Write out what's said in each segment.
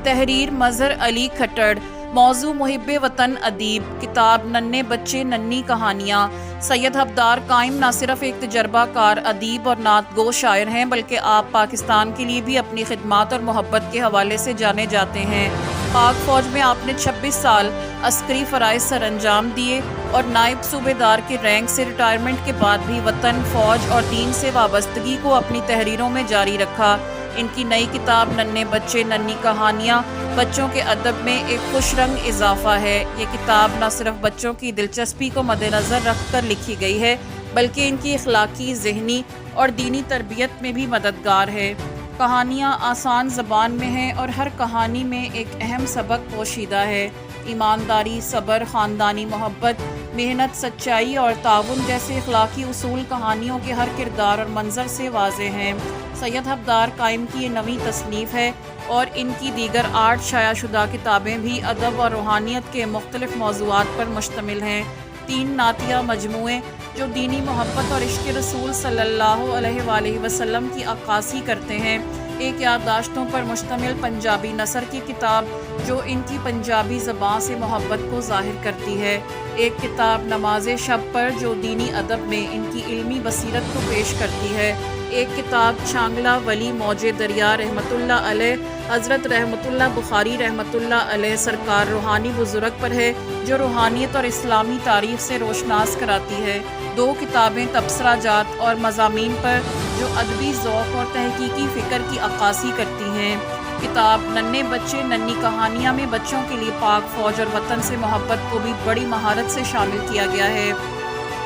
تحریر مظہر علی کھٹڑ، موضوع محب وطن ادیب، کتاب ننھے بچے ننھی کہانیاں۔ سید حبدار قائم نہ صرف ایک تجربہ کار ادیب اور نعت گو شاعر ہیں بلکہ آپ پاکستان کے لیے بھی اپنی خدمات اور محبت کے حوالے سے جانے جاتے ہیں۔ پاک فوج میں آپ نے 26 سال عسکری فرائض سر انجام دیے اور نائب صوبے دار کے رینک سے ریٹائرمنٹ کے بعد بھی وطن، فوج اور دین سے وابستگی کو اپنی تحریروں میں جاری رکھا۔ ان کی نئی کتاب ننھے بچے ننھی کہانیاں بچوں کے ادب میں ایک خوش رنگ اضافہ ہے۔ یہ کتاب نہ صرف بچوں کی دلچسپی کو مد نظر رکھ کر لکھی گئی ہے بلکہ ان کی اخلاقی، ذہنی اور دینی تربیت میں بھی مددگار ہے۔ کہانیاں آسان زبان میں ہیں اور ہر کہانی میں ایک اہم سبق پوشیدہ ہے۔ ایمانداری، صبر، خاندانی محبت، محنت، سچائی اور تعاون جیسے اخلاقی اصول کہانیوں کے ہر کردار اور منظر سے واضح ہیں۔ سید حبدار قائم کی یہ نویں تصنیف ہے اور ان کی دیگر 8 شائع شدہ کتابیں بھی ادب اور روحانیت کے مختلف موضوعات پر مشتمل ہیں۔ 3 نعتیہ مجموعے جو دینی محبت اور عشق رسول صلی اللہ علیہ وآلہ وسلم کی عکاسی کرتے ہیں، ایک یادداشتوں پر مشتمل پنجابی نثر کی کتاب جو ان کی پنجابی زبان سے محبت کو ظاہر کرتی ہے، ایک کتاب نماز شب پر جو دینی ادب میں ان کی علمی بصیرت کو پیش کرتی ہے، ایک کتاب چھانگلہ ولی موج دریا رحمۃ اللہ علیہ حضرت رحمۃ اللہ بخاری رحمۃ اللہ علیہ سرکار روحانی بزرگ پر ہے جو روحانیت اور اسلامی تاریخ سے روشناس کراتی ہے، 2 کتابیں تبصرہ جات اور مضامین پر جو ادبی ذوق اور تحقیقی فکر کی عکاسی کرتی ہیں۔ کتاب ننھے بچے ننھی کہانیاں میں بچوں کے لیے پاک فوج اور وطن سے محبت کو بھی بڑی مہارت سے شامل کیا گیا ہے۔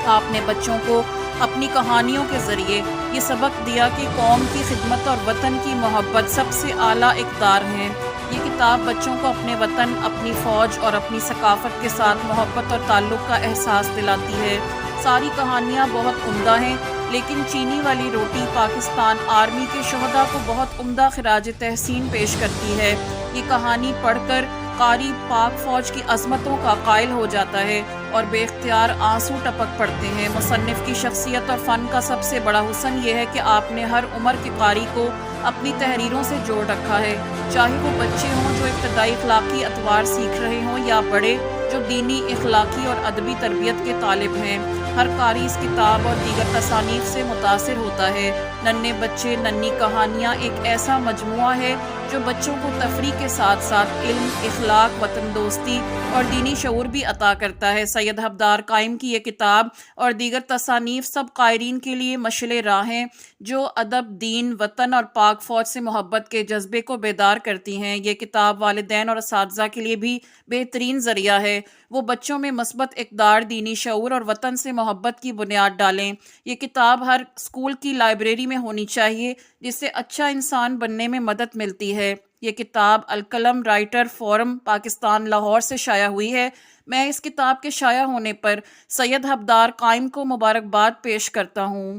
آپ نے بچوں کو اپنی کہانیوں کے ذریعے یہ سبق دیا کہ قوم کی خدمت اور وطن کی محبت سب سے اعلیٰ اقدار ہیں۔ یہ کتاب بچوں کو اپنے وطن، اپنی فوج اور اپنی ثقافت کے ساتھ محبت اور تعلق کا احساس دلاتی ہے۔ ساری کہانیاں بہت عمدہ ہیں لیکن چینی والی روٹی پاکستان آرمی کے شہداء کو بہت عمدہ خراج تحسین پیش کرتی ہے۔ یہ کہانی پڑھ کر قاری پاک فوج کی عظمتوں کا قائل ہو جاتا ہے اور بے اختیار آنسو ٹپک پڑتے ہیں۔ مصنف کی شخصیت اور فن کا سب سے بڑا حسن یہ ہے کہ آپ نے ہر عمر کے قاری کو اپنی تحریروں سے جوڑ رکھا ہے، چاہے وہ بچے ہوں جو ابتدائی اخلاقی اطوار سیکھ رہے ہوں یا بڑے جو دینی، اخلاقی اور ادبی تربیت کے طالب ہیں۔ ہر قاری اس کتاب اور دیگر تصانیف سے متاثر ہوتا ہے۔ ننھے بچے ننھی کہانیاں ایک ایسا مجموعہ ہے جو بچوں کو تفریح کے ساتھ ساتھ علم، اخلاق، وطن دوستی اور دینی شعور بھی عطا کرتا ہے۔ سید حبدار قائم کی یہ کتاب اور دیگر تصانیف سب قائرین کے لیے مشعل راہ ہیں جو ادب، دین، وطن اور پاک فوج سے محبت کے جذبے کو بیدار کرتی ہیں۔ یہ کتاب والدین اور اساتذہ کے لیے بھی بہترین ذریعہ ہے وہ بچوں میں مثبت اقدار، دینی شعور اور وطن سے محبت کی بنیاد ڈالیں۔ یہ کتاب ہر اسکول کی لائبریری میں ہونی چاہیے جس سے اچھا انسان بننے میں مدد ملتی ہے۔ یہ کتاب القلم رائٹر فورم پاکستان لاہور سے شائع ہوئی ہے۔ میں اس کتاب کے شائع ہونے پر سید حبدار قائم کو مبارکباد پیش کرتا ہوں۔